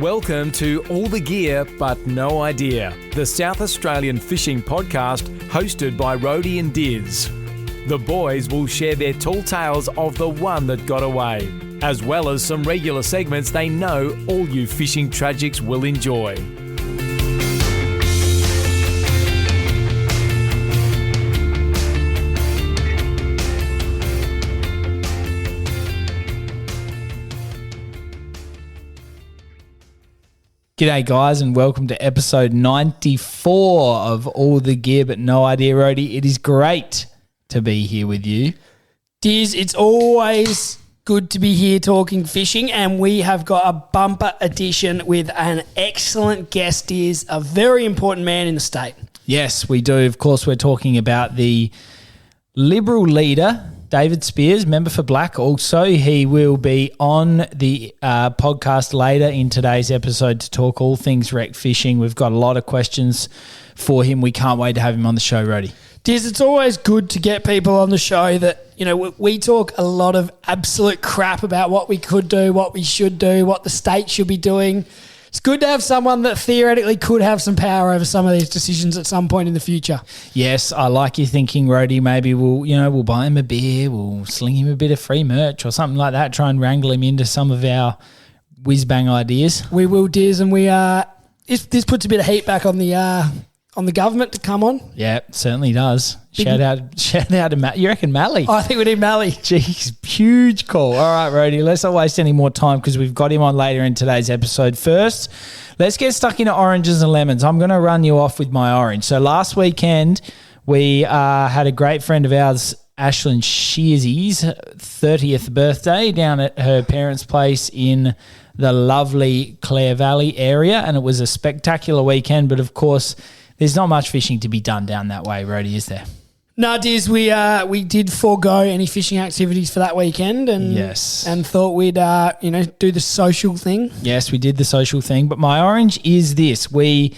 Welcome to All the Gear But No Idea, the South Australian fishing podcast hosted by Rhodey and Diz. The boys will share their tall tales of the one that got away, as well as some regular segments they know all you fishing tragics will enjoy. G'day guys and welcome to episode 94 of All the Gear But No Idea, Rhodey. It is great to be here with you. Diz, it's always good to be here talking fishing, and we have got a bumper edition with an excellent guest, Diz, a very important man in the state. Yes, we do. Of course, we're talking about the Liberal leader, David Speirs, member for Black. Also, he will be on the podcast later in today's episode to talk all things rec fishing. We've got a lot of questions for him. We can't wait to have him on the show, Rhodey. Diz, it's always good to get people on the show that, you know, we talk a lot of absolute crap about what we could do, what we should do, what the state should be doing. It's good to have someone that theoretically could have some power over some of these decisions at some point in the future. Yes, I like your thinking, Rhodey. Maybe we'll buy him a beer, we'll sling him a bit of free merch or something like that, try and wrangle him into some of our whiz-bang ideas. We will, Diz, and this puts a bit of heat back on the government to come on. Yeah, it certainly does. Shout out to Matt. You reckon Mally? I think we need Mally. Jeez, huge call. All right, Rhodey, let's not waste any more time because we've got him on later in today's episode. First, let's get stuck into oranges and lemons. I'm going to run you off with my orange. So last weekend, we had a great friend of ours, Ashlyn Shearsy's 30th birthday down at her parents' place in the lovely Clare Valley area, and it was a spectacular weekend, but of course, there's not much fishing to be done down that way, Rhodey, is there? No, Diz, we did forego any fishing activities for that weekend and thought we'd do the social thing. Yes, we did the social thing, but my orange is this. We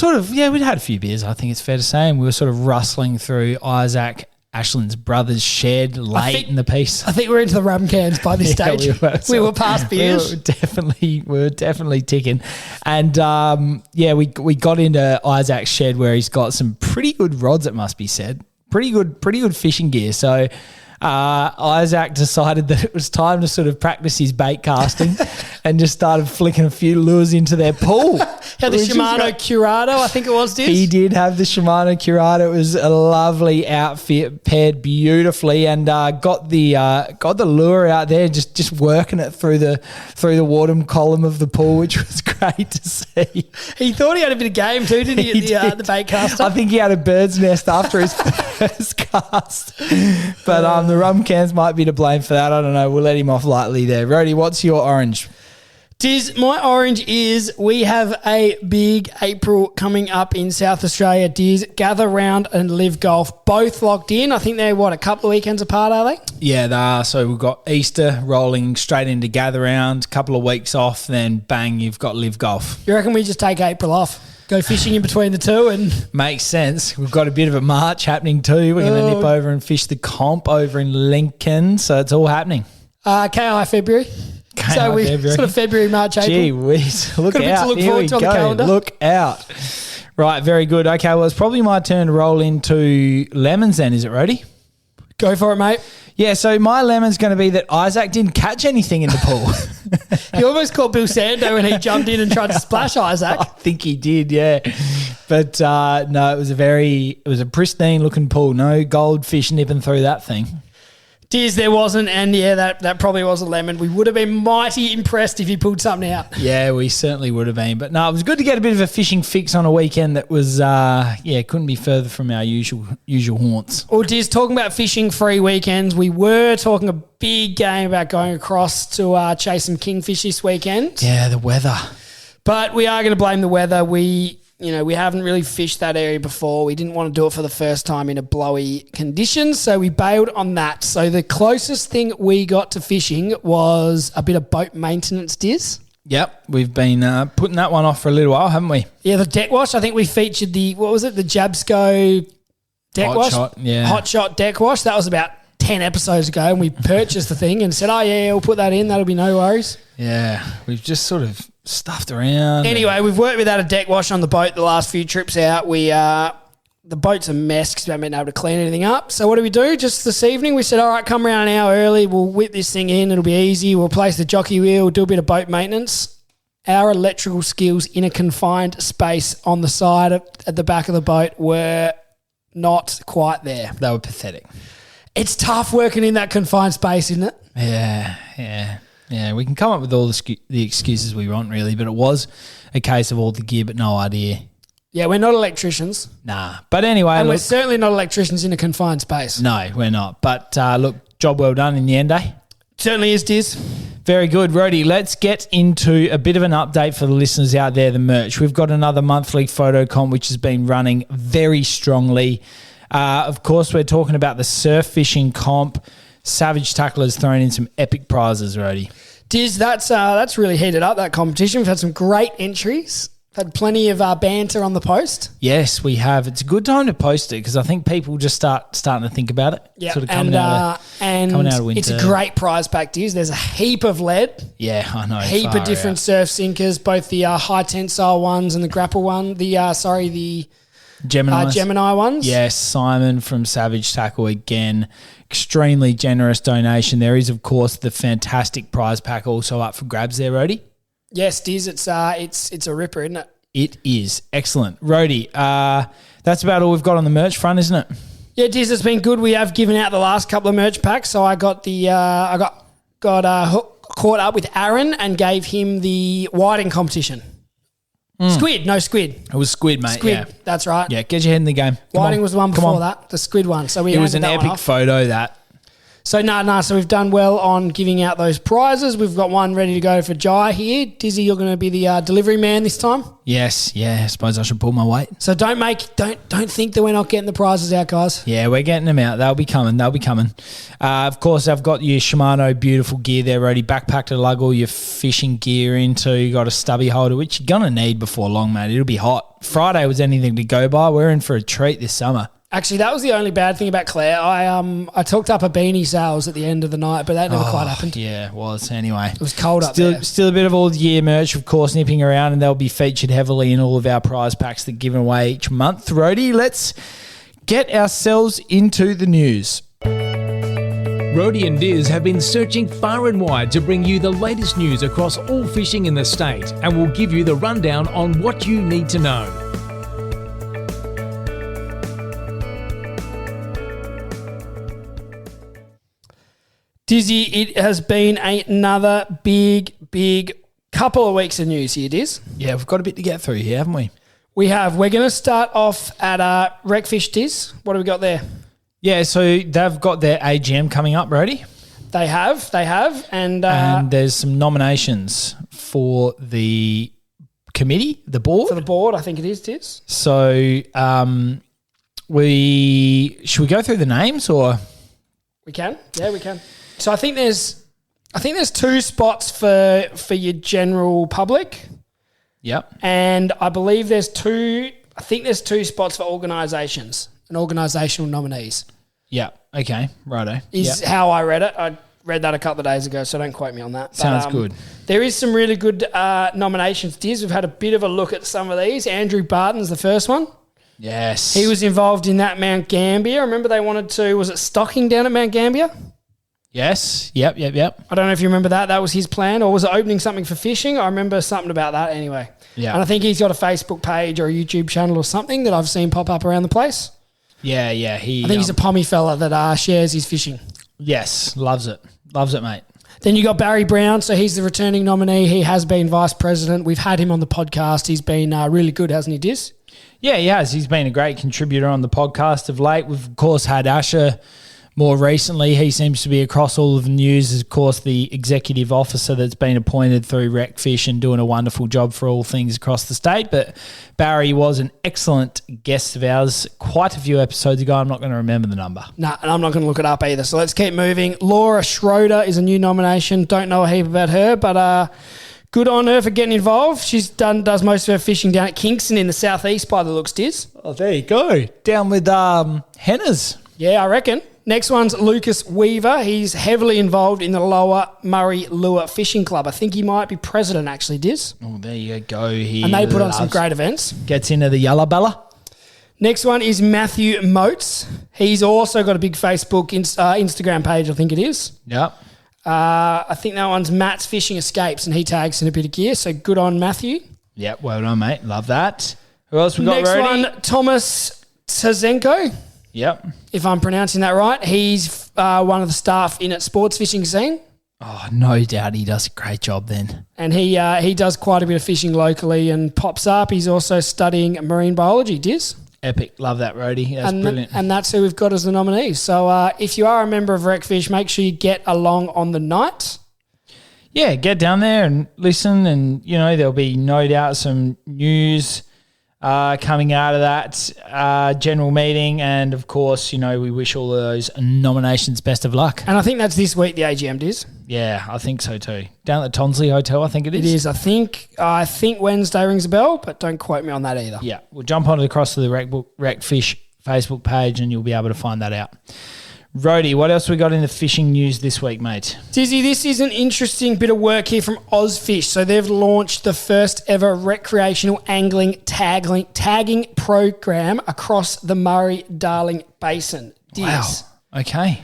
we'd had a few beers, I think it's fair to say, and we were sort of rustling through Isaac Ashlyn's brother's shed late in the piece. I think we're into the rum cans by this stage. We were past beers. We were definitely ticking. And we got into Isaac's shed where he's got some pretty good rods, it must be said. Pretty good fishing gear. So Isaac decided that it was time to sort of practice his bait casting and just started flicking a few lures into their pool. Had the Shimano Curado, I think it was, Diz. He did have the Shimano Curado. It was a lovely outfit, paired beautifully, and got the lure out there, just working it through the Wardham column of the pool, which was great to see. He thought he had a bit of game too, didn't he? The bait caster. I think he had a bird's nest after his first cast, but the rum cans might be to blame for that. I don't know. We'll let him off lightly there. Rhodey, what's your orange? Diz, my orange is we have a big April coming up in South Australia. Diz, Gather Round and Live Golf, both locked in. I think they're, a couple of weekends apart, are they? Yeah, they are. So we've got Easter rolling straight into Gather Round, couple of weeks off, then bang, you've got Live Golf. You reckon we just take April off? Go fishing in between the two? And makes sense. We've got a bit of a march happening too. We're going to nip over and fish the comp over in Lincoln, so it's all happening. KI February. So we sort of February, March, April. Gee whiz, look got out. To look forward to on the calendar. Look out. Right, very good. Okay, well, it's probably my turn to roll into lemons then, is it, Rhodey? Go for it, mate. Yeah, so my lemon's going to be that Isaac didn't catch anything in the pool. He almost caught Bill Sando when he jumped in and tried to splash Isaac. I think he did, yeah. But no, it was a pristine looking pool. No goldfish nipping through that thing. Diz, there wasn't, and yeah, that probably was a lemon. We would have been mighty impressed if he pulled something out. Yeah, we certainly would have been. But no, it was good to get a bit of a fishing fix on a weekend that was, couldn't be further from our usual haunts. Well, Diz, talking about fishing-free weekends, we were talking a big game about going across to chase some kingfish this weekend. Yeah, the weather. But we are going to blame the weather. We haven't really fished that area before. We didn't want to do it for the first time in a blowy conditions, so we bailed on that. So the closest thing we got to fishing was a bit of boat maintenance, Diz. Yep, we've been putting that one off for a little while, haven't we? Yeah, the deck wash. I think we featured the Jabsco deck wash? Hot shot, yeah. Hot shot deck wash. That was about 10 episodes ago and we purchased the thing and said, oh, yeah, we'll put that in. That'll be no worries. Yeah, we've just sort of stuffed around. Anyway, we've worked without a deck wash on the boat the last few trips out. The boat's a mess because we haven't been able to clean anything up. So what do we do? Just this evening, we said, all right, come around an hour early. We'll whip this thing in. It'll be easy. We'll place the jockey wheel, do a bit of boat maintenance. Our electrical skills in a confined space on the side at the back of the boat were not quite there. They were pathetic. It's tough working in that confined space, isn't it? Yeah. We can come up with all the excuses we want, really, but it was a case of all the gear but no idea. Yeah, we're not electricians. Nah. But anyway, and we're certainly not electricians in a confined space. No, we're not. But look, job well done in the end, eh? Certainly is, Diz. Very good, Rhodey. Let's get into a bit of an update for the listeners out there, the merch. We've got another monthly photo comp which has been running very strongly. Of course, we're talking about the surf fishing comp. Savage Tackler's thrown in some epic prizes, Rhodey. Diz, that's really heated up, that competition. We've had some great entries. Had plenty of banter on the post. Yes, we have. It's a good time to post it because I think people just starting to think about it. Yeah, sort of coming out of winter. It's a great prize pack, Diz. There's a heap of lead. Yeah, I know. Heap of different surf sinkers, both the high tensile ones and the grapple one. The Gemini ones. Yes, Simon from Savage Tackle again. Extremely generous donation. There is, of course, the fantastic prize pack also up for grabs there, Rhodey. Yes, Diz, it's a ripper, isn't it? It is. Excellent. Rhodey, that's about all we've got on the merch front, isn't it? Yeah, Diz, it's been good. We have given out the last couple of merch packs. So I got caught up with Aaron and gave him the whiting competition. Squid. It was squid, mate. Squid, yeah. That's right. Yeah, get your head in the game. Whiting was the one before that, the squid one. So it was an epic photo, that. So so we've done well on giving out those prizes. We've got one ready to go for Jai here. Dizzy, you're going to be the delivery man this time. Yes, yeah. I suppose I should pull my weight. So don't think that we're not getting the prizes out, guys. Yeah, we're getting them out. They'll be coming. Of course, I've got your Shimano beautiful gear there, Rhodey. Backpack to lug all your fishing gear into. You got a stubby holder, which you're going to need before long, mate. It'll be hot. Friday was anything to go by. We're in for a treat this summer. Actually, that was the only bad thing about Claire. I talked up her beanie sales at the end of the night, but that never quite happened. Yeah, it was. Anyway. It was cold up there. Still a bit of all the year merch, of course, nipping around, and they'll be featured heavily in all of our prize packs that are given away each month. Rhodey, let's get ourselves into the news. Rhodey and Diz have been searching far and wide to bring you the latest news across all fishing in the state, and we'll give you the rundown on what you need to know. Dizzy, it has been another big couple of weeks of news here, Diz. Yeah, we've got a bit to get through here, haven't we? We have. We're going to start off at RecFish, Diz. What have we got there? Yeah, so they've got their AGM coming up, Rhodey. They have. And there's some nominations for the committee, the board. For the board, I think it is, Diz. So should we go through the names or? We can. Yeah, we can. So I think there's 2 spots for your general public. Yep. And I believe there's 2 spots for organisations and organisational nominees. Yeah. Okay. Righto. Is how I read it. I read that a couple of days ago, so don't quote me on that. Sounds good. There is some really good nominations, Diz. We've had a bit of a look at some of these. Andrew Barton's the first one. Yes. He was involved in that Mount Gambier. Remember they wanted to, was it stocking down at Mount Gambier? Yes. Yep. I don't know if you remember that. That was his plan. Or was it opening something for fishing? I remember something about that anyway. Yeah. And I think he's got a Facebook page or a YouTube channel or something that I've seen pop up around the place. Yeah. I think he's a pommy fella that shares his fishing. Yes. Loves it, mate. Then you got Barry Brown. So he's the returning nominee. He has been vice president. We've had him on the podcast. He's been really good, hasn't he, Diz? Yeah, he has. He's been a great contributor on the podcast of late. We've, of course, had Asher more recently. He seems to be across all of the news as, of course, the executive officer that's been appointed through RecFish and doing a wonderful job for all things across the state. But Barry was an excellent guest of ours quite a few episodes ago. I'm not going to remember the number. Nah, and I'm not going to look it up either. So let's keep moving. Laura Schroeder is a new nomination. Don't know a heap about her, but good on her for getting involved. She's does most of her fishing down at Kingston in the southeast by the looks, Diz. Oh, there you go. Down with Henna's. Yeah, I reckon. Next one's Lucas Weaver. He's heavily involved in the Lower Murray Lure Fishing Club. I think he might be president, actually, Diz. Oh, there you go. And they put on some great events. Gets into the Yellow Bella. Next one is Matthew Moats. He's also got a big Facebook, Instagram page, I think it is. Yep. I think that one's Matt's Fishing Escapes, and he tags in a bit of gear, so good on Matthew. Yep, well done, mate. Love that. Who else we got, Next Rody? one, Thomas Tsazenko, Yep. if I'm pronouncing that right. He's one of the staff in at Sports Fishing Scene. Oh, no doubt he does a great job then. And he does quite a bit of fishing locally and pops up. He's also studying marine biology, Diz. Epic. Love that, Rody. That's brilliant. And that's who we've got as the nominee. So if you are a member of RecFish, make sure you get along on the night. Yeah, get down there and listen, and, there'll be no doubt some news coming out of that general meeting. And, of course, we wish all of those nominations best of luck. And I think that's this week, the AGM, Diz. Yeah, I think so too. Down at the Tonsley Hotel, I think it is. It is. I think Wednesday rings a bell, but don't quote me on that either. Yeah, we'll jump on across to the RecFish Facebook page and you'll be able to find that out. Rody, what else we got in the fishing news this week, mate? Dizzy, this is an interesting bit of work here from Ozfish. So they've launched the first ever recreational angling tagging program across the Murray Darling Basin. Diz. Wow. Okay.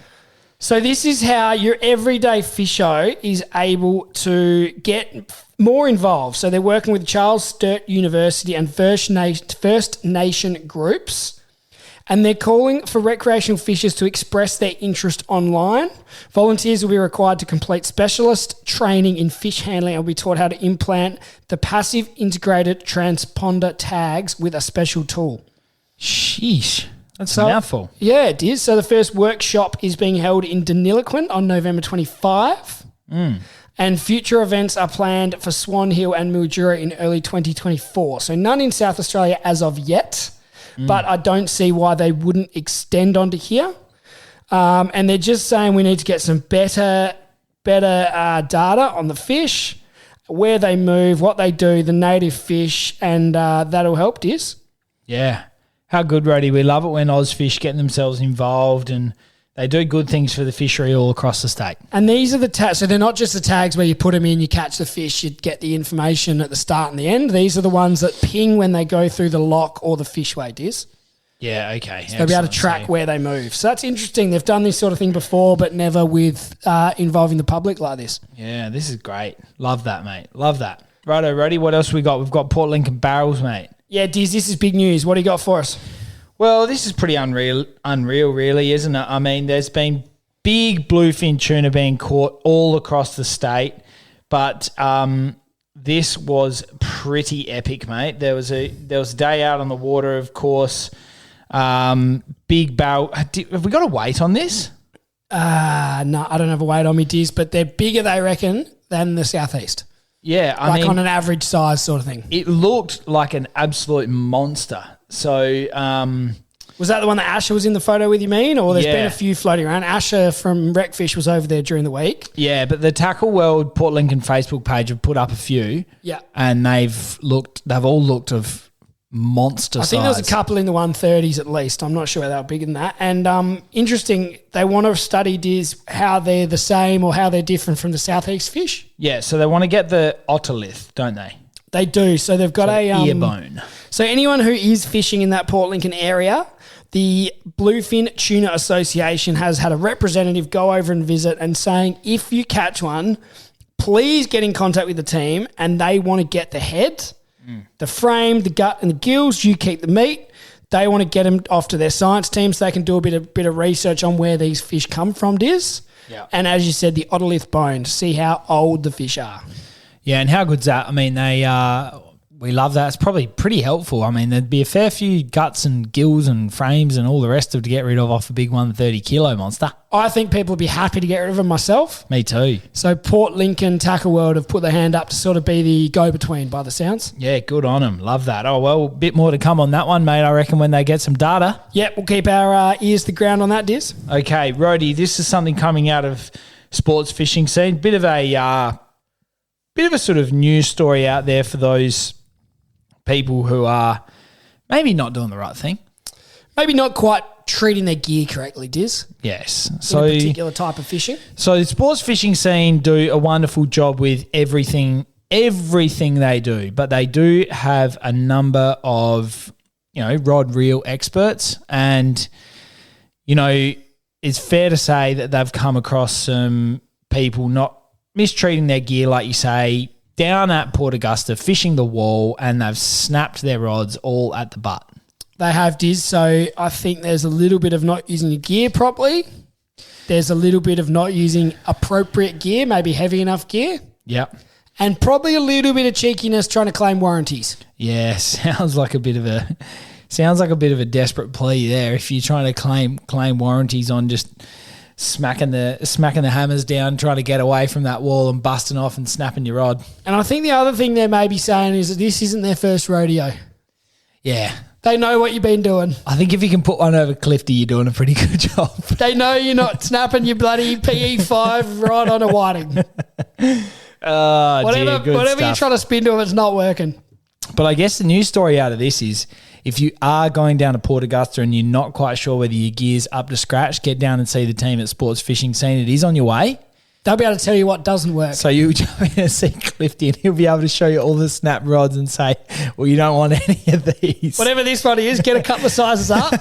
So this is how your everyday fisho is able to get more involved. So they're working with Charles Sturt University and First Nation groups, and they're calling for recreational fishers to express their interest online. Volunteers will be required to complete specialist training in fish handling and will be taught how to implant the passive integrated transponder tags with a special tool. Sheesh. That's a mouthful. Yeah, it is. So the first workshop is being held in Deniliquin on November 25. And future events are planned for Swan Hill and Mildura in early 2024. So none in South Australia as of yet, but I don't see why they wouldn't extend onto here. And they're just saying we need to get some better data on the fish, where they move, what they do, the native fish, and that'll help, Diz. Yeah. How good, Rody. We love it when Ozfish getting themselves involved and they do good things for the fishery all across the state. And these are the tags. So they're not just the tags where you put them in, you catch the fish, you get the information at the start and the end. These are the ones that ping when they go through the lock or the fishway, Diz. Yeah, okay. So they'll be able to track where they move. So that's interesting. They've done this sort of thing before, but never with involving the public like this. Yeah, this is great. Love that, mate. Love that. Righto, Rody, what else we got? We've got Port Lincoln barrels, mate. Yeah, Diz, this is big news. What do you got for us? Well, this is pretty unreal, really, isn't it? I mean, there's been big bluefin tuna being caught all across the state, but this was pretty epic, mate. There was a day out on the water, of course. Big barrel. Have we got a weight on this? No, I don't have a weight on me, Diz, but they're bigger, they reckon, than the southeast. Yeah, I mean, on an average size sort of thing. It looked like an absolute monster. So, was that the one that Asher was in the photo with, you mean? Or there's Yeah. been a few floating around. Asher from RecFish was over there during the week. yeah, but the Tackle World Port Lincoln Facebook page have put up a few. Yeah. And they've all looked of monster size. I think there was a couple in the 130s at least. I'm not sure how they were bigger than that. And interesting, they want to study Diz how they're the same or how they're different from the southeast fish. Yeah, so they want to get the otolith, don't they? They do. So they've got ear bone. So anyone who is fishing in that Port Lincoln area, the Bluefin Tuna Association has had a representative go over and visit and saying, if you catch one, please get in contact with the team, and they want to get the head, the frame, the gut and the gills. You keep the meat. They want to get them off to their science team so they can do a bit of research on where these fish come from, Diz. Yeah. And as you said, the otolith bone to see how old the fish are. Yeah, and how good's that? I mean, we love that. It's probably pretty helpful. I mean, there'd be a fair few guts and gills and frames and all the rest of to get rid of off a big 130 kilo monster. I think people would be happy to get rid of them myself. Me too. So Port Lincoln Tackle World have put their hand up to sort of be the go-between by the sounds. Yeah, good on them. Love that. Oh, well, a bit more to come on that one, mate, I reckon, when they get some data. Yep, we'll keep our ears to the ground on that, Diz. Okay, Rody, this is something coming out of sports fishing scene. Bit of a sort of news story out there for those people who are maybe not doing the right thing. Maybe not quite treating their gear correctly, Diz. Yes. In So, a particular type of fishing. so the sports fishing scene do a wonderful job with everything they do, but they do have a number of, rod reel experts, and, it's fair to say that they've come across some people not mistreating their gear, like you say, down at Port Augusta, fishing the wall, and they've snapped their rods all at the butt. They have, Diz. So I think there's a little bit of not using your gear properly. There's a little bit of not using appropriate gear, maybe heavy enough gear. Yep. And probably a little bit of cheekiness trying to claim warranties. Yeah, sounds like a bit of a desperate plea there. If you're trying to claim warranties on just smacking the hammers down, trying to get away from that wall and busting off and snapping your rod. And I think the other thing they may be saying is that this isn't their first rodeo. Yeah. They know what you've been doing. I think if you can put one over Clifty, you're doing a pretty good job. They know you're not snapping your bloody PE5 right on a whiting. Whatever you're trying to spin to them, it's not working. But I guess the news story out of this is, if you are going down to Port Augusta and you're not quite sure whether your gear's up to scratch, get down and see the team at Sports Fishing Scene. It is on your way. They'll be able to tell you what doesn't work. So you jump in and see Clifty, and he'll be able to show you all the snap rods and say, well, you don't want any of these. Whatever this one is, get a couple of sizes up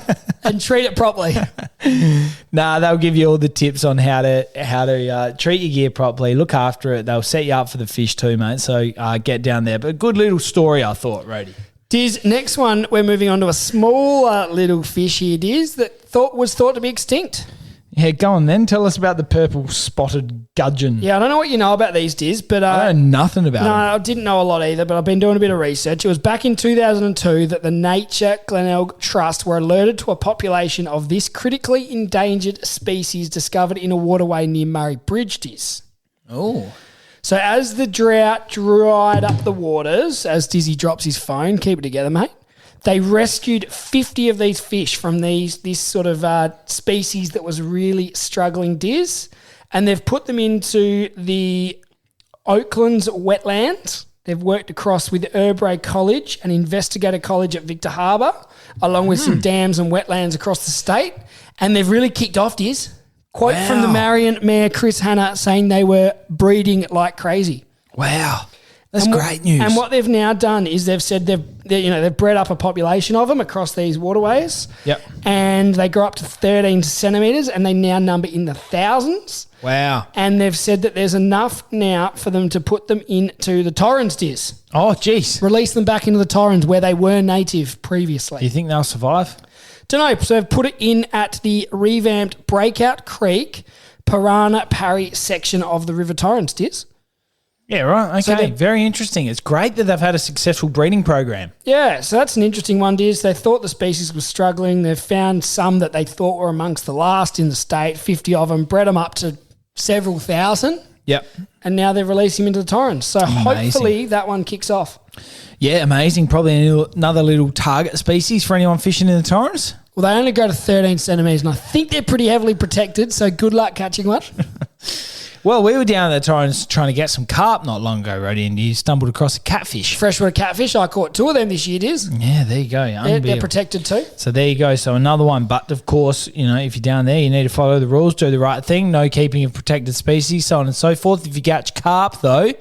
and treat it properly. Nah, they'll give you all the tips on how to treat your gear properly, look after it. They'll set you up for the fish too, mate. So get down there. But a good little story, I thought, Rody. Diz, next one, we're moving on to a smaller little fish here, Diz, that was thought to be extinct. Yeah, go on then. Tell us about the purple spotted gudgeon. Yeah, I don't know what you know about these, Diz, but... I know nothing about them. No, I didn't know a lot either, but I've been doing a bit of research. It was back in 2002 that the Nature Glenelg Trust were alerted to a population of this critically endangered species discovered in a waterway near Murray Bridge, Diz. Oh. So as the drought dried up the waters, as Dizzy drops his phone, keep it together, mate, they rescued 50 of these fish from this sort of species that was really struggling, Diz, and they've put them into the Oakland's wetlands. They've worked across with Erbray College and Investigator College at Victor Harbour, along with some dams and wetlands across the state, and they've really kicked off, Diz. Quote from the Marion Mayor, Chris Hanna, saying they were breeding like crazy. Wow. That's great news. And what they've now done is they've said they've bred up a population of them across these waterways. Yep. And they grow up to 13 centimetres, and they now number in the thousands. Wow. And they've said that there's enough now for them to put them into the Torrens, Diz. Oh, geez. Release them back into the Torrens where they were native previously. Do you think they'll survive? Don't know. So they've put it in at the revamped Breakout Creek, Piranha Parry section of the River Torrens, Diz. Yeah, right. Okay, So very interesting. It's great that they've had a successful breeding program. Yeah, so that's an interesting one, Diz. They thought the species was struggling. They've found some that they thought were amongst the last in the state, 50 of them, bred them up to several thousand. Yep. And now they're releasing them into the Torrens. So hopefully that one kicks off. Yeah, amazing. Probably another little target species for anyone fishing in the Torrens. Well, they only go to 13 centimetres, and I think they're pretty heavily protected, so good luck catching one. Well, we were down at the Torrens trying to get some carp not long ago, Roddy, and you stumbled across a catfish. Freshwater catfish. I caught 2 of them this year, Diz. Yeah, there you go. They're protected too. So there you go. So another one. But, of course, if you're down there, you need to follow the rules, do the right thing, no keeping of protected species, so on and so forth. If you catch carp, though,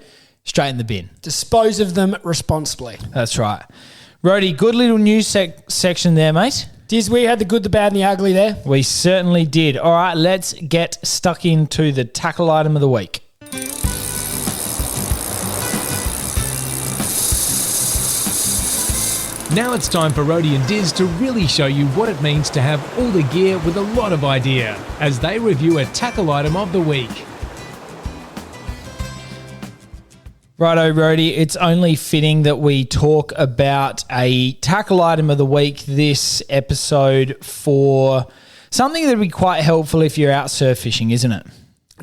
straight in the bin. Dispose of them responsibly. That's right. Roddy, good little news section there, mate. Diz, we had the good, the bad, and the ugly there. We certainly did. All right, let's get stuck into the tackle item of the week. Now it's time for Rody and Diz to really show you what it means to have all the gear with a lot of idea as they review a tackle item of the week. Righto, Rody, it's only fitting that we talk about a tackle item of the week this episode for something that would be quite helpful if you're out surf fishing, isn't it?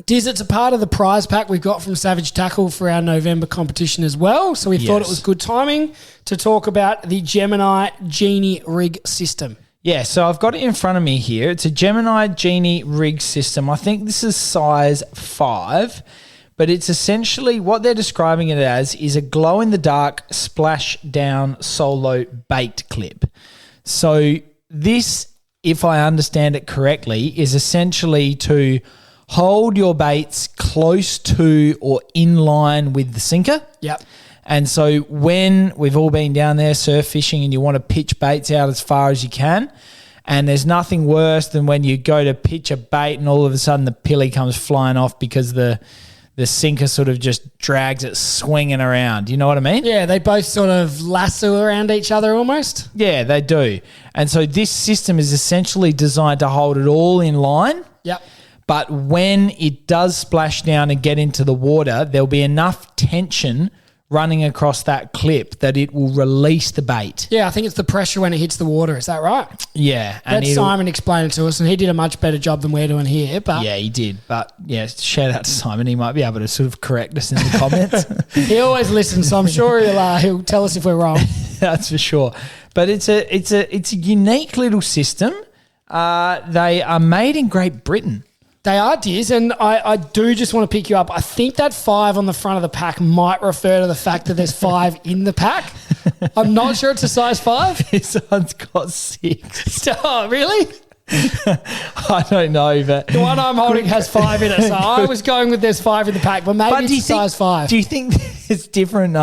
Diz, it's a part of the prize pack we've got from Savage Tackle for our November competition as well. So we thought it was good timing to talk about the Gemini Genie Rig System. Yeah, so I've got it in front of me here. It's a Gemini Genie Rig System. I think this is size 5, but it's essentially what they're describing it as is a glow-in-the-dark splash-down solo bait clip. So this if I understand it correctly, is essentially to hold your baits close to or in line with the sinker. Yep. And so when we've all been down there surf fishing and you want to pitch baits out as far as you can, and there's nothing worse than when you go to pitch a bait and all of a sudden the pilly comes flying off because the sinker sort of just drags it swinging around. You know what I mean? Yeah, they both sort of lasso around each other almost. Yeah, they do. And so this system is essentially designed to hold it all in line. Yep. But when it does splash down and get into the water, there'll be enough tension running across that clip that it will release the bait. Yeah, I think it's the pressure when it hits the water. Is that right? Yeah. Let Simon explain it to us, and he did a much better job than we're doing here. But yeah, he did. But yeah, shout out to Simon. He might be able to sort of correct us in the comments. He always listens, so I'm sure he'll tell us if we're wrong. That's for sure. But it's a unique little system. They are made in Great Britain. They are, Diz, and I do just want to pick you up. I think that 5 on the front of the pack might refer to the fact that there's 5 in the pack. I'm not sure it's a size 5. This one's got 6. Oh, really? I don't know, but the one I'm holding has 5 in it, so I was going with there's 5 in the pack, but maybe it's a size 5. Do you think it's different?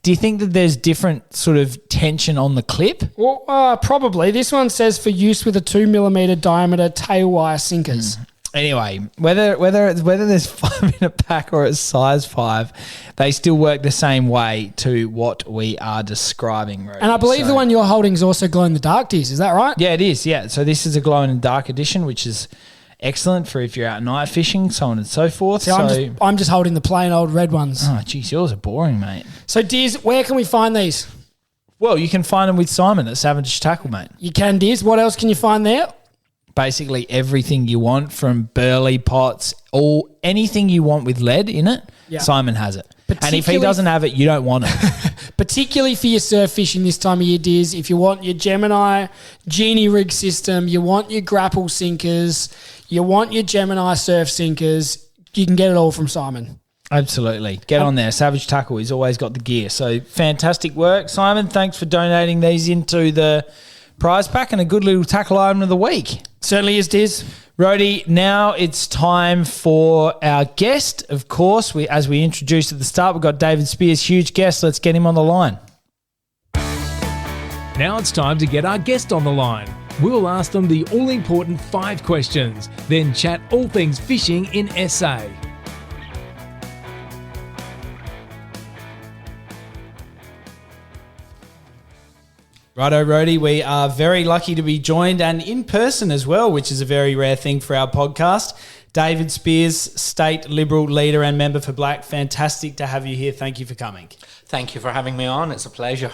Do you think that there's different sort of tension on the clip? Well, probably. This one says for use with a 2mm diameter tail wire sinkers. Anyway, whether there's 5 in a pack or it's size 5, they still work the same way to what we are describing, Rody. And I believe the one you're holding is also glow in the dark, Diz. Is that right? Yeah, it is. Yeah, so this is a glow in the dark edition, which is excellent for if you're out night fishing, so on and so forth. So I'm just holding the plain old red ones. Oh, geez, yours are boring, mate. So, Diz, where can we find these? Well, you can find them with Simon at Savage Tackle, mate. You can, Diz. What else can you find there? Basically everything you want, from burley pots, anything you want with lead in it, yeah. Simon has it. And if he doesn't have it, you don't want it. Particularly for your surf fishing this time of year, Diz, if you want your Gemini Genie Rig System, you want your grapple sinkers, you want your Gemini surf sinkers, you can get it all from Simon. Absolutely. Get on there. Savage Tackle, he's always got the gear. So fantastic work, Simon. Thanks for donating these into the prize pack and a good little tackle item of the week. Certainly is, Diz. Rody, now it's time for our guest. Of course, as we introduced at the start, we've got David Speirs, huge guest. Let's get him on the line. Now it's time to get our guest on the line. We'll ask them the all-important 5 questions, then chat all things fishing in SA. Righto, Rody, we are very lucky to be joined, and in person as well, which is a very rare thing for our podcast. David Speirs, State Liberal Leader and Member for Black. Fantastic to have you here. Thank you for coming. Thank you for having me on. It's a pleasure.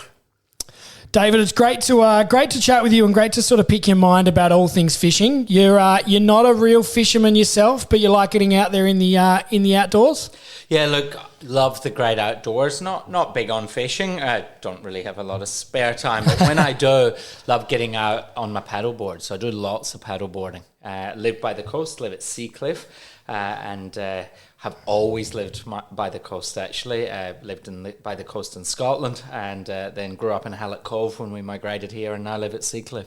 David, it's great to chat with you and great to sort of pick your mind about all things fishing. You're not a real fisherman yourself, but you like getting out there in the outdoors. Yeah, look, love the great outdoors. Not big on fishing. I don't really have a lot of spare time, but when I do, love getting out on my paddleboard. So I do lots of paddleboarding. Live by the coast, live at Seacliff, and have always lived by the coast, actually. Lived by the coast in Scotland, and then grew up in Hallett Cove when we migrated here, and now live at Seacliff.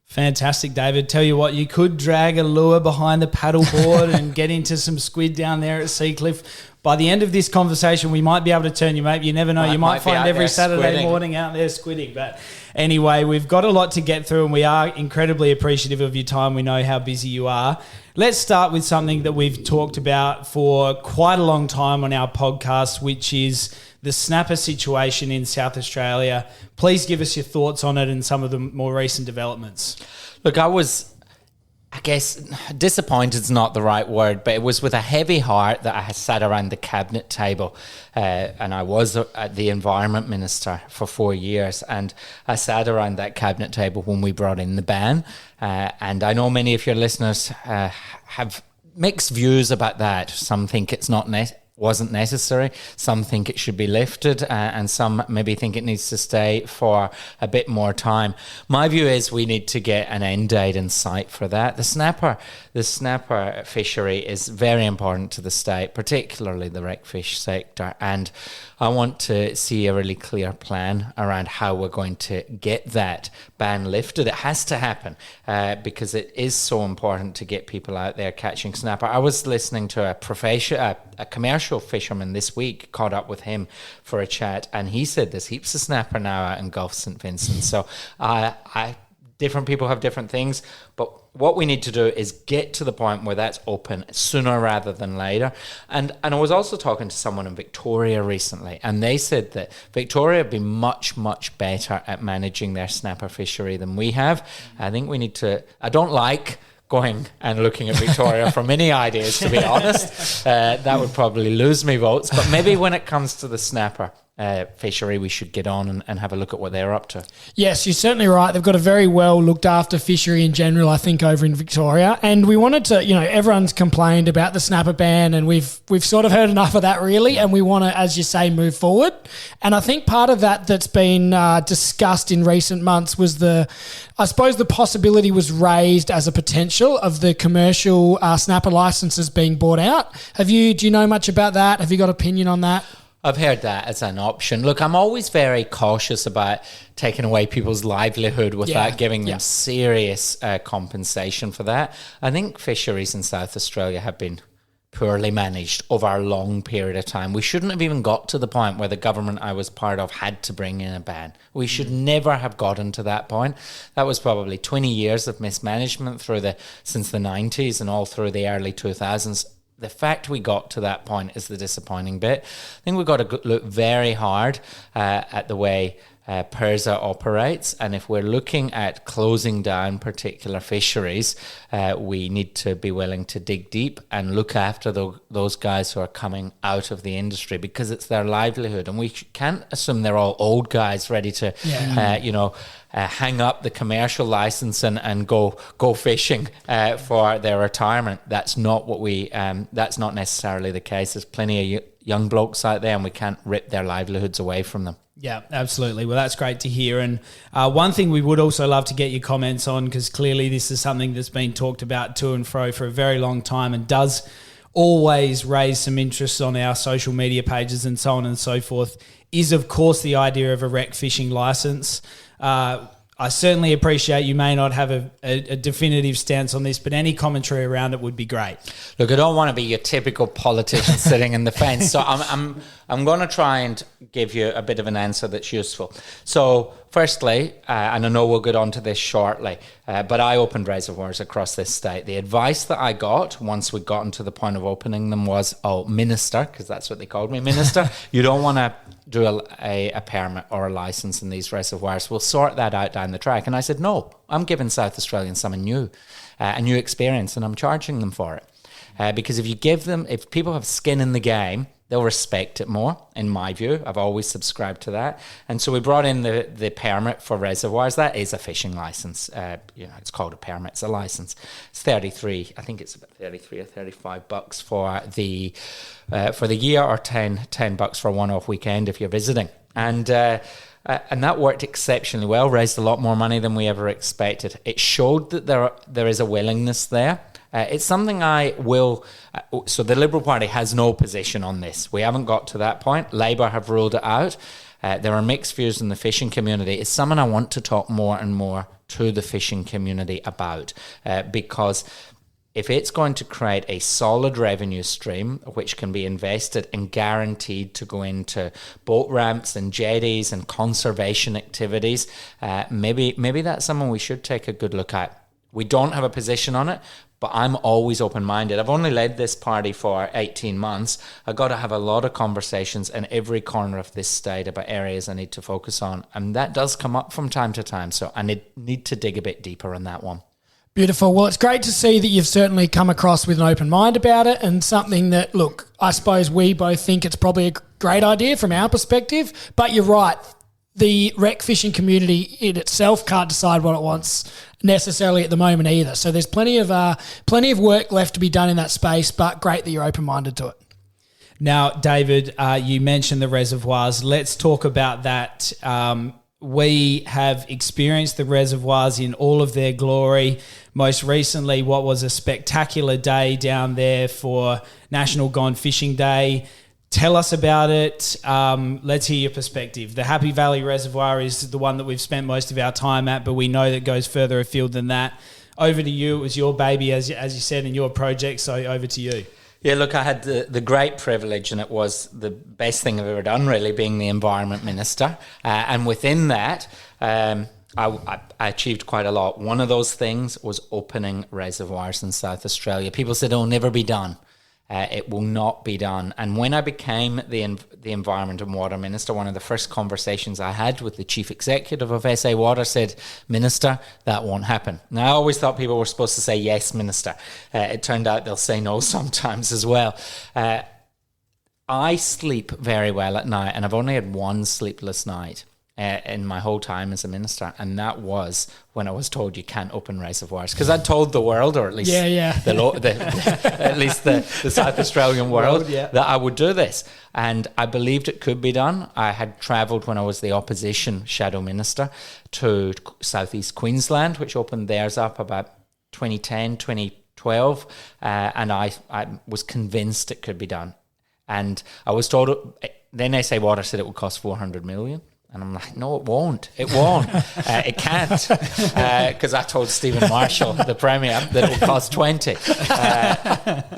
Fantastic, David. Tell you what, you could drag a lure behind the paddleboard and get into some squid down there at Seacliff. By the end of this conversation, we might be able to turn you, mate. You never know. You might find every Saturday morning out there squidding. But anyway, we've got a lot to get through, and we are incredibly appreciative of your time. We know how busy you are. Let's start with something that we've talked about for quite a long time on our podcast, which is the snapper situation in South Australia. Please give us your thoughts on it and some of the more recent developments. Look, I guess disappointed is not the right word, but it was with a heavy heart that I sat around the cabinet table, and I was the Environment Minister for 4 years, and I sat around that cabinet table when we brought in the ban, and I know many of your listeners have mixed views about that. Some think it's not wasn't necessary. Some think it should be lifted, and some maybe think it needs to stay for a bit more time. My view is we need to get an end date in sight for that. The snapper fishery is very important to the state, particularly the RecFish sector, and I want to see a really clear plan around how we're going to get that ban lifted. It has to happen because it is so important to get people out there catching snapper. I was listening to a commercial fisherman this week, caught up with him for a chat, and he said there's heaps of snapper now out in Gulf St. Vincent. So different people have different things, but what we need to do is get to the point where that's open sooner rather than later. And I was also talking to someone in Victoria recently, and they said that Victoria would be much, much better at managing their snapper fishery than we have. I think we need to, I don't like going and looking at Victoria for many ideas, to be honest. That would probably lose me votes. But maybe when it comes to the snapper fishery, we should get on and have a look at what they're up to. Yes, you're certainly right. They've got a very well looked after fishery in general, I think, over in Victoria. And we wanted to, everyone's complained about the snapper ban, and we've sort of heard enough of that, really. And we want to, as you say, move forward. And I think part of that's been discussed in recent months was I suppose the possibility was raised as a potential of the commercial snapper licenses being bought out. Do you know much about that? Have you got opinion on that? I've heard that as an option. Look, I'm always very cautious about taking away people's livelihood without giving them serious compensation for that. I think fisheries in South Australia have been poorly managed over a long period of time. We shouldn't have even got to the point where the government I was part of had to bring in a ban. We should never have gotten to that point. That was probably 20 years of mismanagement since the 90s and all through the early 2000s. The fact we got to that point is the disappointing bit. I think we've got to look very hard at the way PIRSA operates, and if we're looking at closing down particular fisheries, we need to be willing to dig deep and look after those guys who are coming out of the industry, because it's their livelihood, and we can't assume they're all old guys ready to hang up the commercial license and go fishing for their retirement. That's not that's not necessarily the case. There's plenty of young blokes out there, and we can't rip their livelihoods away from them. Yeah, absolutely. Well, that's great to hear. And one thing we would also love to get your comments on, because clearly this is something that's been talked about to and fro for a very long time and does always raise some interest on our social media pages and so on and so forth, is of course the idea of a rec fishing license. I certainly appreciate you may not have a definitive stance on this, but any commentary around it would be great. Look, I don't want to be your typical politician sitting in the fence, so I'm going to try and give you a bit of an answer that's useful. So firstly, and I know we'll get on to this shortly, but I opened reservoirs across this state. The advice that I got once we'd gotten to the point of opening them was, minister, because that's what they called me, minister, you don't want to do a permit or a license in these reservoirs. We'll sort that out down the track. And I said, no, I'm giving South Australians something new, a new experience, and I'm charging them for it. Because if people have skin in the game, they'll respect it more, in my view. I've always subscribed to that. And so we brought in the permit for reservoirs. That is a fishing license. It's called a permit. It's a license. It's 33. I think it's about 33 or 35 bucks for the year, or 10 bucks for a one-off weekend if you're visiting. And that worked exceptionally well, raised a lot more money than we ever expected. It showed that there is a willingness there. It's something so the Liberal Party has no position on this. We haven't got to that point. Labour have ruled it out. There are mixed views in the fishing community. It's something I want to talk more and more to the fishing community about, because if it's going to create a solid revenue stream which can be invested and guaranteed to go into boat ramps and jetties and conservation activities, maybe that's something we should take a good look at. We don't have a position on it, but I'm always open-minded. I've only led this party for 18 months. I've got to have a lot of conversations in every corner of this state about areas I need to focus on. And that does come up from time to time. So I need to dig a bit deeper on that one. Beautiful. Well, it's great to see that you've certainly come across with an open mind about it, and something that, look, I suppose we both think it's probably a great idea from our perspective. But you're right. The rec fishing community in itself can't decide what it wants necessarily at the moment either. So there's plenty of work left to be done in that space, but great that you're open-minded to it. Now, David, you mentioned the reservoirs. Let's talk about that. We have experienced the reservoirs in all of their glory. Most recently, what was a spectacular day down there for National Gone Fishing Day. Tell us about it. Let's hear your perspective. The Happy Valley Reservoir is the one that we've spent most of our time at, but we know that it goes further afield than that. Over to you. It was your baby, as you said, in your project, so over to you. Yeah, look, I had the great privilege, and it was the best thing I've ever done, really, being the Environment Minister. And within that, I achieved quite a lot. One of those things was opening reservoirs in South Australia. People said it'll never be done. It will not be done. And when I became the Environment and Water Minister, one of the first conversations I had with the Chief Executive of SA Water said, Minister, that won't happen. Now, I always thought people were supposed to say, yes, Minister. It turned out they'll say no sometimes as well. I sleep very well at night, and I've only had one sleepless night in my whole time as a minister, and that was when I was told you can't open reservoirs, because I'd told the world, or at least at least the South Australian world, that I would do this, and I believed it could be done. I had travelled when I was the opposition shadow minister to southeast Queensland, which opened theirs up about 2010, 2012, and I was convinced it could be done. And I was told, then SA Water said it would cost 400 million. And I'm like, no, it won't. It won't. It can't. Because I told Stephen Marshall, the Premier, that it will cost 20.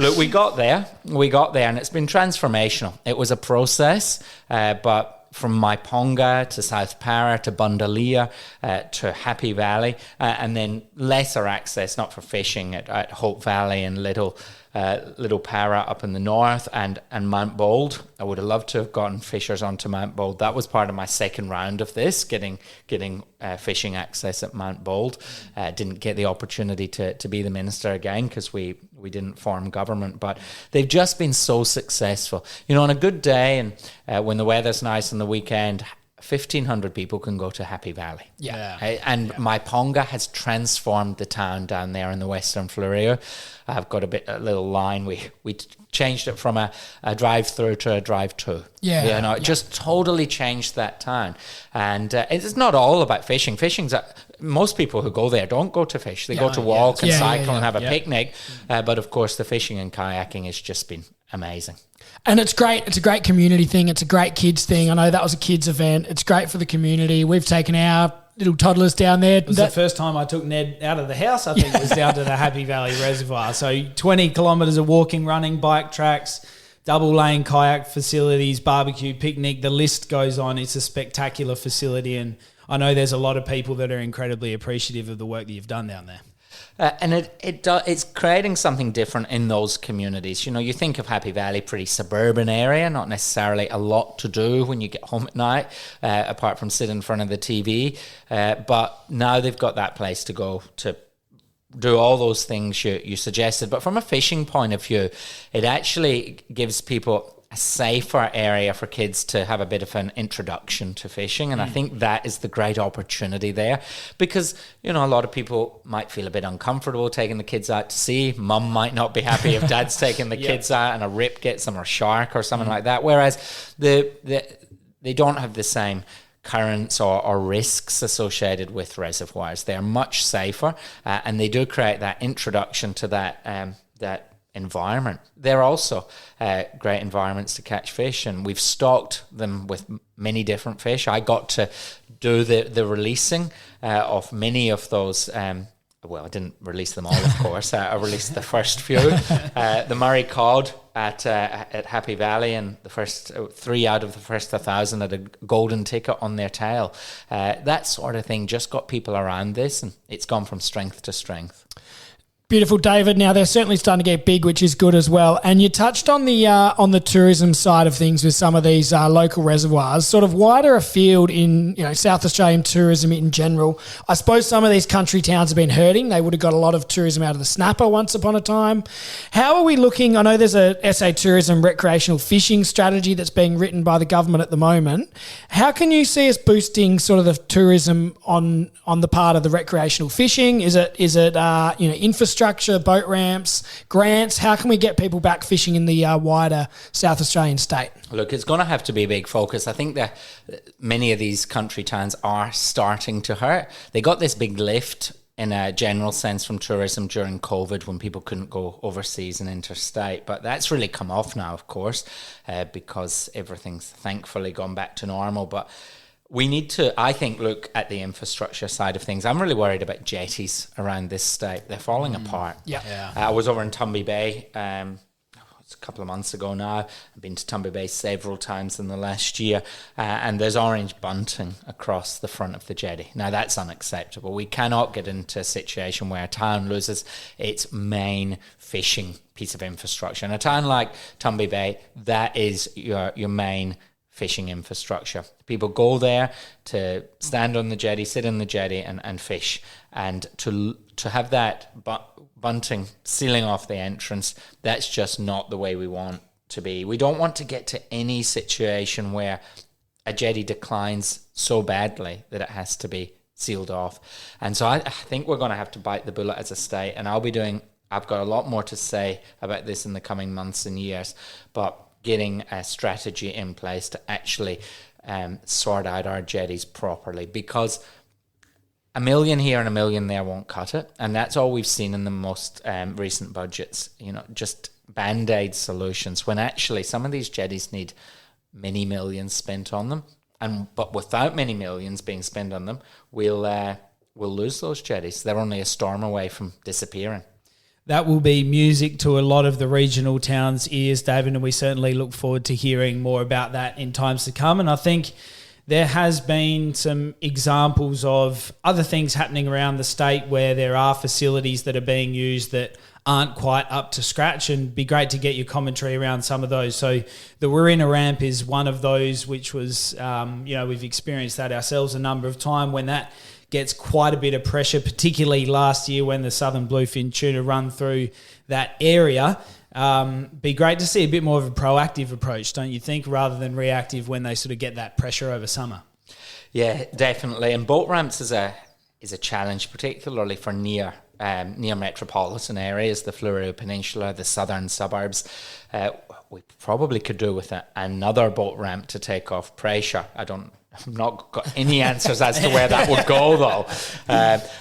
Look, we got there, and it's been transformational. It was a process, but from Maiponga to South Para to Bundalia to Happy Valley, and then lesser access, not for fishing, at Hope Valley and Little Para up in the north, and Mount Bold. I would have loved to have gotten fishers onto Mount Bold. That was part of my second round of this, getting fishing access at Mount Bold. Didn't get the opportunity to be the minister again because we didn't form government, but they've just been so successful. You know, on a good day and when the weather's nice on the weekend, 1,500 people can go to Happy Valley. Maiponga has transformed the town down there in the Western Fleurieu. I've got a little line. We changed it from a drive-through to a drive-to. Just totally changed that town. And it's not all about fishing. Most people who go there don't go to fish. They go to walk and cycle and have a picnic. But of course, the fishing and kayaking has just been amazing. And it's great. It's a great community thing. It's a great kids thing. I know that was a kids event. It's great for the community. We've taken our little toddlers down there. It was the first time I took Ned out of the house, I think, was down to the Happy Valley Reservoir. So 20 kilometres of walking, running, bike tracks, double lane kayak facilities, barbecue, picnic, the list goes on. It's a spectacular facility, and I know there's a lot of people that are incredibly appreciative of the work that you've done down there. And it's creating something different in those communities. You know, you think of Happy Valley, pretty suburban area, not necessarily a lot to do when you get home at night, apart from sit in front of the TV. But now they've got that place to go to do all those things you suggested. But from a fishing point of view, it actually gives people a safer area for kids to have a bit of an introduction to fishing. And I think that is the great opportunity there, because, you know, a lot of people might feel a bit uncomfortable taking the kids out to sea. Mum might not be happy if dad's taking the kids out and a rip gets them, or a shark or something like that. Whereas they don't have the same currents or risks associated with reservoirs. They're much safer, and they do create that introduction to that environment. They're also great environments to catch fish, and we've stocked them with many different fish. I got to do the releasing of many of those. Well, I didn't release them all, of course. I released the first few. The Murray cod at Happy Valley, and the first 3 out of the first 1,000 had a golden ticket on their tail. That sort of thing just got people around this, and it's gone from strength to strength. Beautiful, David. Now they're certainly starting to get big, which is good as well. And you touched on the tourism side of things with some of these local reservoirs, sort of wider afield in South Australian tourism in general. I suppose some of these country towns have been hurting. They would have got a lot of tourism out of the snapper once upon a time. How are we looking? I know there's a SA Tourism recreational fishing strategy that's being written by the government at the moment. How can you see us boosting sort of the tourism on the part of the recreational fishing? Is it infrastructure? infrastructure, boat ramps, grants? How can we get people back fishing in the wider South Australian state? Look, it's going to have to be a big focus. I think that many of these country towns are starting to hurt. They got this big lift in a general sense from tourism during COVID when people couldn't go overseas and interstate. But that's really come off now, of course, because everything's thankfully gone back to normal. But we need to, I think, look at the infrastructure side of things. I'm really worried about jetties around this state. They're falling apart. Yeah. I was over in Tumby Bay a couple of months ago now. I've been to Tumby Bay several times in the last year, and there's orange bunting across the front of the jetty. Now, that's unacceptable. We cannot get into a situation where a town loses its main fishing piece of infrastructure. In a town like Tumby Bay, that is your main fishing infrastructure. People go there to stand on the jetty, sit in the jetty and fish. And to have that bunting sealing off the entrance, that's just not the way we want to be. We don't want to get to any situation where a jetty declines so badly that it has to be sealed off. And so I think we're going to have to bite the bullet as a state, and I've got a lot more to say about this in the coming months and years, but getting a strategy in place to actually sort out our jetties properly, because $1 million here and $1 million there won't cut it. And that's all we've seen in the most recent budgets, just band-aid solutions, when actually some of these jetties need many millions spent on them. But without many millions being spent on them, we'll lose those jetties. They're only a storm away from disappearing. That will be music to a lot of the regional towns' ears, David, and we certainly look forward to hearing more about that in times to come. And I think there has been some examples of other things happening around the state where there are facilities that are being used that aren't quite up to scratch, and it'd be great to get your commentary around some of those. So the Warina ramp is one of those, which was, we've experienced that ourselves a number of times when that gets quite a bit of pressure, particularly last year when the southern bluefin tuna run through that area. Be great to see a bit more of a proactive approach, don't you think, rather than reactive when they sort of get that pressure over summer? Yeah, definitely. And boat ramps is a challenge, particularly for near metropolitan areas, the Fleurieu Peninsula, the southern suburbs. We probably could do with another boat ramp to take off pressure. I've not got any answers as to where that would go, though.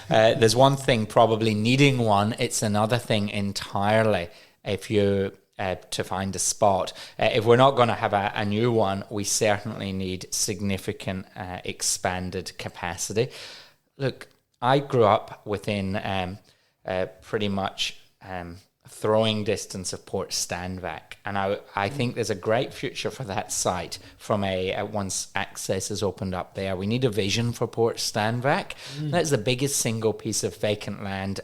There's one thing probably needing one. It's another thing entirely if you to find a spot. If we're not going to have a new one, we certainly need significant expanded capacity. Look, I grew up within pretty much throwing distance of Port Stanvac, and I think there's a great future for that site from once access is opened up there. We need a vision for Port Stanvac. That's the biggest single piece of vacant land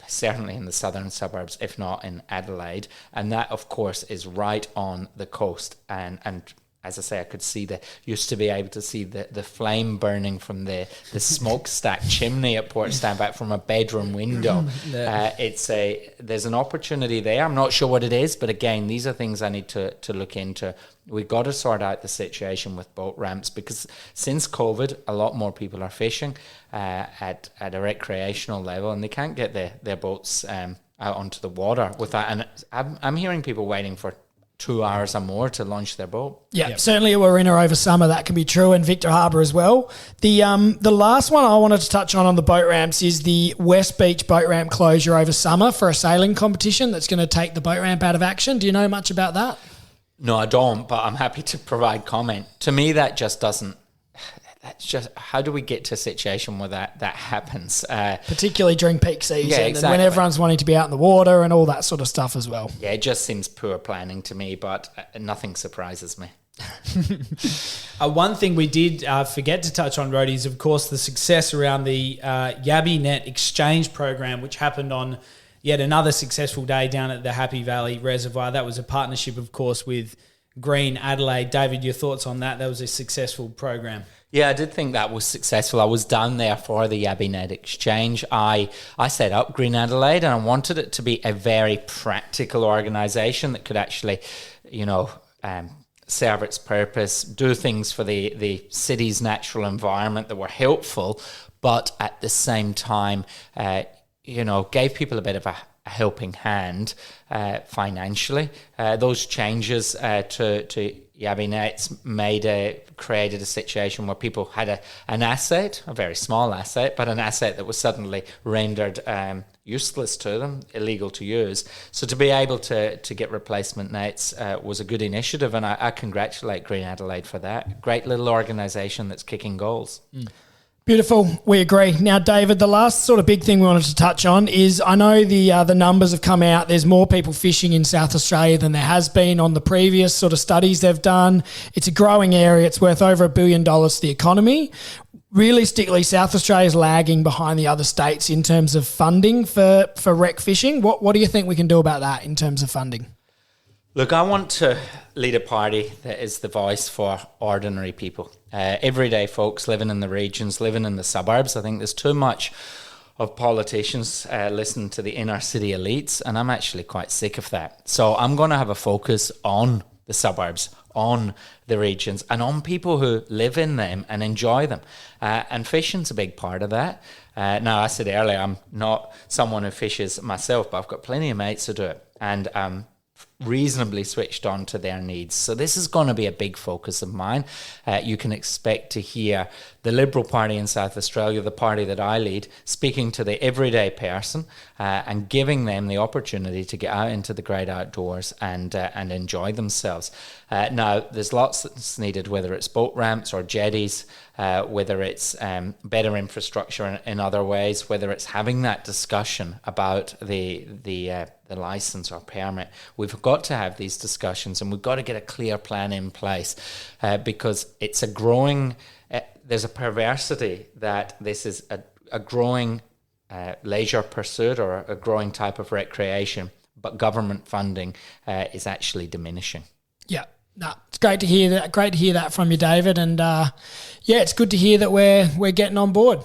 certainly in the southern suburbs, if not in Adelaide, and that of course is right on the coast, and as I say, I used to be able to see the flame burning from the smokestack chimney at Port Stanvac from a bedroom window. There's an opportunity there. I'm not sure what it is, but again, these are things I need to look into. We've got to sort out the situation with boat ramps, because since COVID, a lot more people are fishing at a recreational level, and they can't get their boats out onto the water with that. And I'm hearing people waiting for 2 hours or more to launch their boat. Yeah, certainly at Warina over summer, that can be true, and Victor Harbour as well. The last one I wanted to touch on the boat ramps is the West Beach boat ramp closure over summer for a sailing competition that's going to take the boat ramp out of action. Do you know much about that? No, I don't, but I'm happy to provide comment. To me, that just doesn't... That's just, how do we get to a situation where that happens? Particularly during peak season, yeah, exactly. And when everyone's wanting to be out in the water and all that sort of stuff as well. Yeah, it just seems poor planning to me, but nothing surprises me. One thing we did forget to touch on, Rhodey, is of course the success around the Yabby Net exchange program, which happened on yet another successful day down at the Happy Valley Reservoir. That was a partnership, of course, with Green Adelaide. David, your thoughts on that? That was a successful program. Yeah, I did think that was successful. I was down there for the Yabby Net exchange. I set up Green Adelaide, and I wanted it to be a very practical organisation that could actually, serve its purpose, do things for the city's natural environment that were helpful, but at the same time gave people a bit of a helping hand financially. Those changes to Yabby nets created a situation where people had an asset, a very small asset, but an asset that was suddenly rendered useless to them, illegal to use. So to be able to get replacement nets was a good initiative, and I congratulate Green Adelaide for that. Great little organisation that's kicking goals. Beautiful. We agree. Now, David, the last sort of big thing we wanted to touch on is, I know the numbers have come out. There's more people fishing in South Australia than there has been on the previous sort of studies they've done. It's a growing area. It's worth over $1 billion to the economy. Realistically, South Australia is lagging behind the other states in terms of funding for rec fishing. What do you think we can do about that in terms of funding? Look, I want to lead a party that is the voice for ordinary people, everyday folks living in the regions, living in the suburbs. I think there's too much of politicians listening to the inner city elites, and I'm actually quite sick of that. So I'm going to have a focus on the suburbs, on the regions, and on people who live in them and enjoy them. And fishing's a big part of that. Now, I said earlier, I'm not someone who fishes myself, but I've got plenty of mates who do it. And reasonably switched on to their needs. So this is going to be a big focus of mine. You can expect to hear the Liberal Party in South Australia, the party that I lead, speaking to the everyday person and giving them the opportunity to get out into the great outdoors and enjoy themselves. Now, there's lots that's needed, whether it's boat ramps or jetties, whether it's better infrastructure in other ways, whether it's having that discussion about the license or permit. We've got to have these discussions, and we've got to get a clear plan in place because it's a growing, there's a perversity that this is a growing leisure pursuit or a growing type of recreation, but government funding is actually diminishing. Yeah. No, it's great to hear that. Great to hear that from you, David. And it's good to hear that we're getting on board.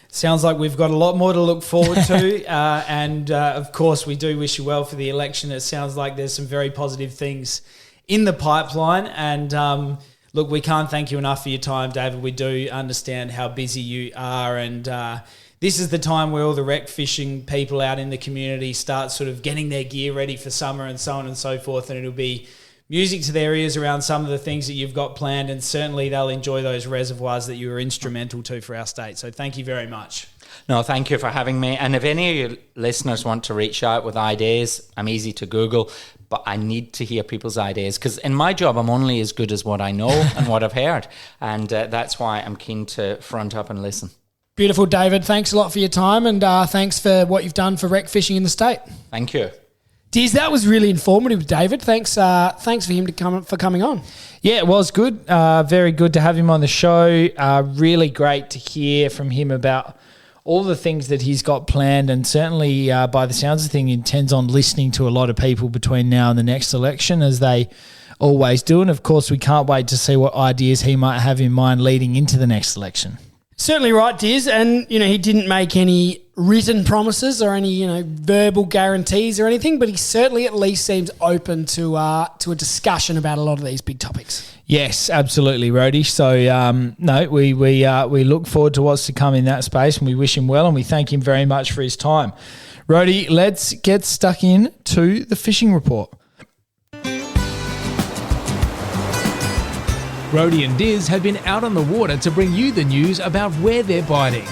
Sounds like we've got a lot more to look forward to. And of course, we do wish you well for the election. It sounds like there's some very positive things in the pipeline. And look, we can't thank you enough for your time, David. We do understand how busy you are. And this is the time where all the rec fishing people out in the community start sort of getting their gear ready for summer and so on and so forth. And it'll be music to their ears around some of the things that you've got planned, and certainly they'll enjoy those reservoirs that you were instrumental to for our state. So thank you very much. No, thank you for having me. And if any of your listeners want to reach out with ideas, I'm easy to Google, but I need to hear people's ideas because in my job, I'm only as good as what I know and what I've heard. And that's why I'm keen to front up and listen. Beautiful, David. Thanks a lot for your time, and thanks for what you've done for rec fishing in the state. Thank you. Diz, that was really informative, David. Thanks for him for coming on. Yeah, it was good. Very good to have him on the show. Really great to hear from him about all the things that he's got planned, and certainly by the sounds of things, he intends on listening to a lot of people between now and the next election, as they always do. And of course, we can't wait to see what ideas he might have in mind leading into the next election. Certainly right, Diz. And, he didn't make any written promises or any, verbal guarantees or anything, but he certainly at least seems open to a discussion about a lot of these big topics. Yes, absolutely, Rhodey. So, we look forward to what's to come in that space, and we wish him well, and we thank him very much for his time. Rhodey, let's get stuck in to the fishing report. Rhodey and Diz have been out on the water to bring you the news about where they're biting.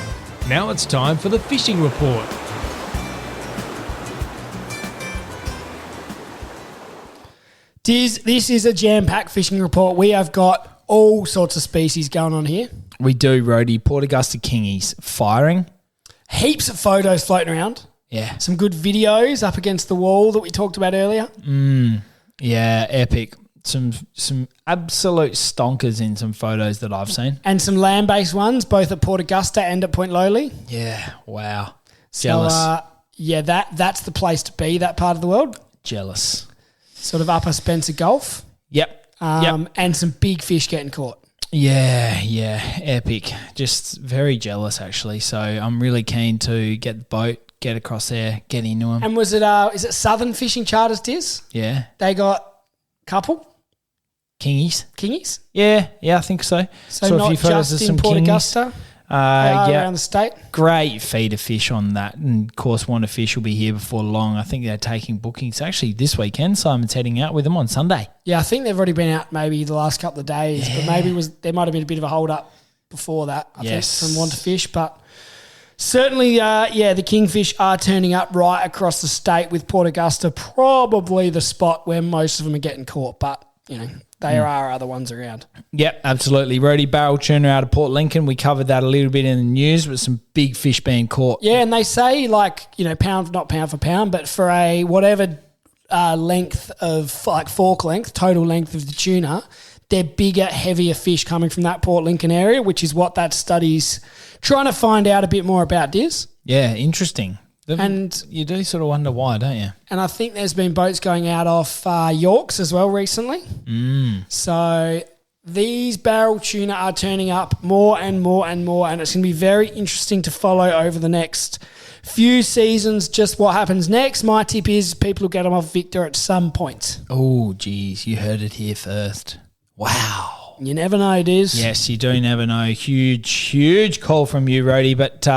Now it's time for the fishing report. Diz, this is a jam-packed fishing report. We have got all sorts of species going on here. We do, Rhodey. Port Augusta kingies firing. Heaps of photos floating around. Yeah. Some good videos up against the wall that we talked about earlier. Yeah, epic. Some absolute stonkers in some photos that I've seen. And some land-based ones, both at Port Augusta and at Point Lowly. Yeah, wow. Jealous. So, that's the place to be, that part of the world. Jealous. Sort of Upper Spencer Gulf. Yep. And some big fish getting caught. Yeah, epic. Just very jealous, actually. So I'm really keen to get the boat, get across there, get into them. And is it Southern Fishing Charters, Diz? Yeah. They got a couple? Kingies? Kingies? Yeah, I think so. So not a few photos just of in some Port kingies. Augusta? around the state. Great feeder fish on that. And, of course, Wanda Fish will be here before long. I think they're taking bookings. Actually, this weekend, Simon's heading out with them on Sunday. Yeah, I think they've already been out maybe the last couple of days, but maybe there might have been a bit of a hold-up before that, I think, from Wanda Fish. But certainly, the kingfish are turning up right across the state, with Port Augusta probably the spot where most of them are getting caught. But, there are other ones around. Yep, absolutely. Rody barrel tuna out of Port Lincoln. We covered that a little bit in the news with some big fish being caught. Yeah, and they say pound, not pound for pound, but for a whatever length of fork length, total length of the tuna, they're bigger, heavier fish coming from that Port Lincoln area, which is what that study's trying to find out a bit more about, Diz. Yeah, interesting. And you do sort of wonder why, don't you? And I think there's been boats going out off Yorks as well recently. So these barrel tuna are turning up more and more and more, and it's going to be very interesting to follow over the next few seasons just what happens next. My tip is people will get them off Victor at some point. Oh, geez, you heard it here first. Wow. You never know, Diz. Yes, you do never know. Huge call from you, Rody, but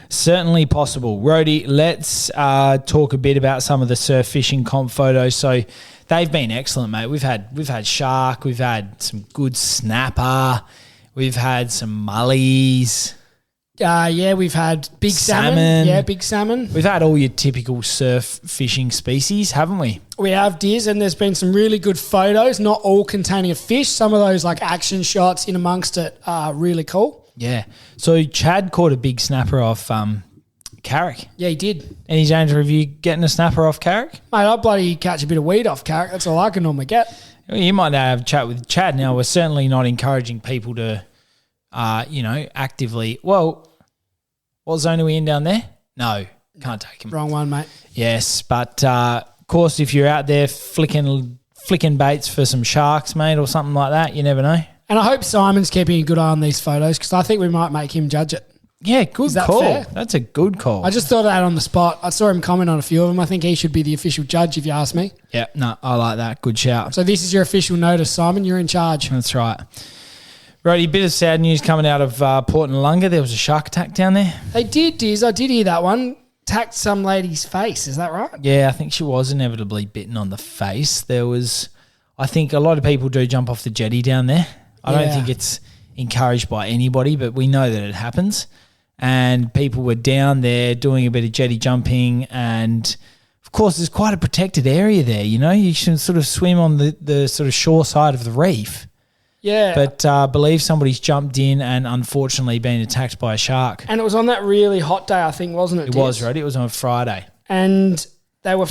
certainly possible. Rody, let's talk a bit about some of the surf fishing comp photos. So they've been excellent, mate. We've had shark, we've had some good snapper, we've had some mullies. We've had big salmon. Yeah, big salmon. We've had all your typical surf fishing species, haven't we? We have, Diz, and there's been some really good photos, not all containing a fish. Some of those action shots in amongst it are really cool. Yeah. So Chad caught a big snapper off Carrick. Yeah, he did. Any James review getting a snapper off Carrick? Mate, I bloody catch a bit of weed off Carrick. That's all I can normally get. Well, you might have a chat with Chad. Now, we're certainly not encouraging people to, actively. Well, what zone are we in down there? No, can't take him. Wrong one, mate. Yes, but of course, if you're out there flicking baits for some sharks, mate, or something like that, you never know. And I hope Simon's keeping a good eye on these photos because I think we might make him judge it. Yeah, good Is that call. fair? That's a good call. I just thought of that on the spot. I saw him comment on a few of them. I think he should be the official judge if you ask me. Yeah, no, I like that. Good shout. So this is your official notice, Simon. You're in charge. That's right. Rody, bit of sad news coming out of Port Augusta. There was a shark attack down there. They did, Diz. I did hear that one. Attacked some lady's face. Is that right? Yeah, I think she was inevitably bitten on the face. I think a lot of people do jump off the jetty down there. I don't think it's encouraged by anybody, but we know that it happens. And people were down there doing a bit of jetty jumping, and of course there's quite a protected area there, You should sort of swim on the sort of shore side of the reef. Yeah. But I believe somebody's jumped in and unfortunately been attacked by a shark. And it was on that really hot day, I think, wasn't it? It was, Rody. It was on Friday. And they were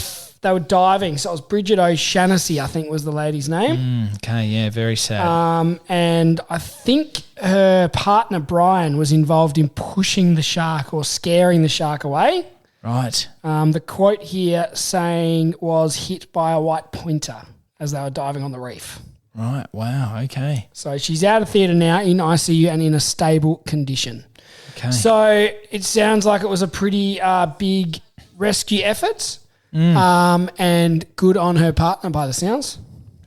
diving. So it was Bridget O'Shaughnessy, I think was the lady's name. Okay, yeah, very sad. And I think her partner, Brian, was involved in pushing the shark or scaring the shark away. Right. The quote here saying was hit by a white pointer as they were diving on the reef. Right, wow, okay. So she's out of theatre now in ICU and in a stable condition. Okay. So it sounds like it was a pretty big rescue effort and good on her partner by the sounds.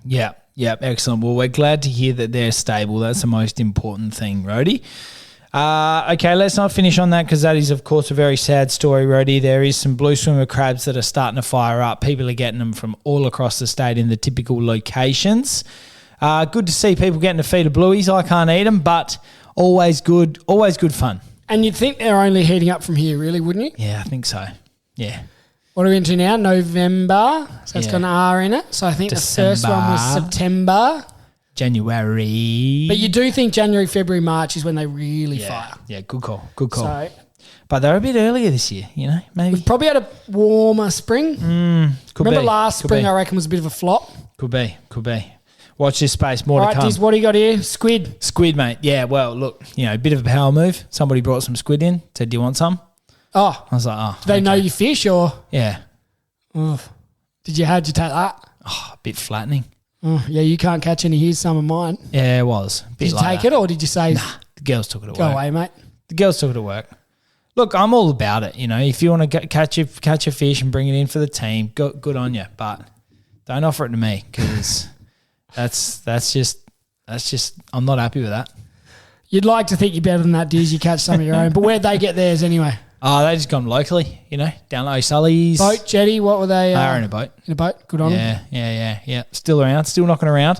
Yeah, excellent. Well, we're glad to hear that they're stable. That's the most important thing, Rody. Okay, let's not finish on that because that is, of course, a very sad story, Rody. There is some blue swimmer crabs that are starting to fire up. People are getting them from all across the state in the typical locations. Good to see people getting to feed of blueies. I can't eat them, but always good fun. And you'd think they're only heating up from here, really, wouldn't you? Yeah, I think so. Yeah. What are we into now? November. So it's got an R in it. So I think December. The first one was September. January. But you do think January, February, March is when they really fire. Yeah, good call. So But they're a bit earlier this year, maybe. we've probably had a warmer spring. Remember last spring, be. I reckon, was a bit of a flop. Could be. Watch this space, more All to right, come. Diz, what do you got here? Squid, mate. Yeah, well, look, a bit of a power move. Somebody brought some squid in, said, do you want some? Oh. I was like, Do they know you fish or? Yeah. Oh. How'd you take that? Oh, a bit flattening. Oh, yeah, you can't catch any. Here's some of mine. Yeah, it was. Did you take it or did you say? Nah, the girls took it to Go work. away, mate. The girls took it to work. Look, I'm all about it. If you want to catch a fish and bring it in for the team, good on you. But don't offer it to me because that's just I'm not happy with that. You'd like to think you're better than that, Diz. You catch some of your own. But where'd they get theirs anyway? Oh, they just got them locally, down low Sully's. Boat, jetty, what were they? They were in a boat. In a boat? Good on them. Yeah. Still around, still knocking around.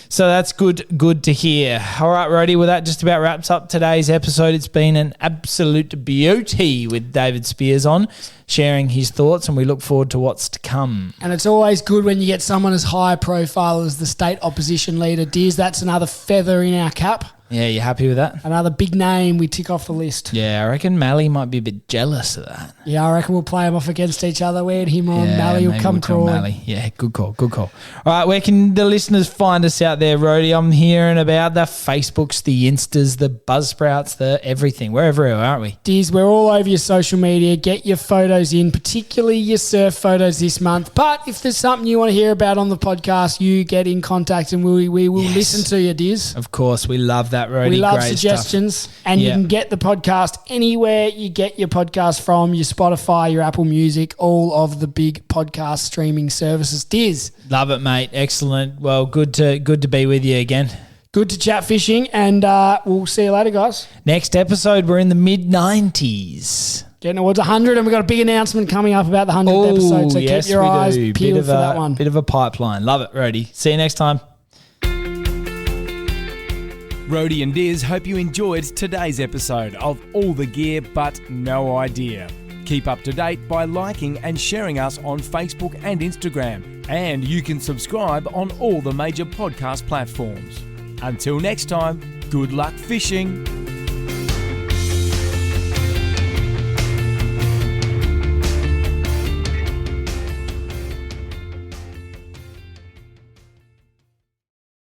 So that's good to hear. All right, Rody, well, that just about wraps up today's episode. It's been an absolute beauty with David Speirs on, sharing his thoughts, and we look forward to what's to come. And it's always good when you get someone as high profile as the state opposition leader. Diz, that's another feather in our cap. Yeah, you happy with that? Another big name we tick off the list. Yeah, I reckon Mally might be a bit jealous of that. Yeah, I reckon we'll play them off against each other. Weird him on. Mally will come crawling. Mally. Yeah, good call. All right, where can the listeners find us out there, Rody? I'm hearing about the Facebooks, the Instas, the Buzzsprouts, the everything. We're everywhere, aren't we? Diz, we're all over your social media. Get your photos in, particularly your surf photos this month. But if there's something you want to hear about on the podcast, you get in contact and we will listen to you, Diz. Of course, we love that, Rody. We love Great suggestions. stuff. And you can get the podcast anywhere you get your podcast from, your Spotify, your Apple Music, all of the big podcast streaming services. Diz. Love it, mate. Excellent. Well, good to be with you again. Good to chat fishing, and we'll see you later, guys. Next episode, we're in the mid-90s. Getting towards 100, and we've got a big announcement coming up about the 100th episode, so keep your eyes peeled for that one. Bit of a pipeline. Love it, Rody. See you next time. Rody and Diz hope you enjoyed today's episode of All the Gear But No Idea. Keep up to date by liking and sharing us on Facebook and Instagram. And you can subscribe on all the major podcast platforms. Until next time, good luck fishing.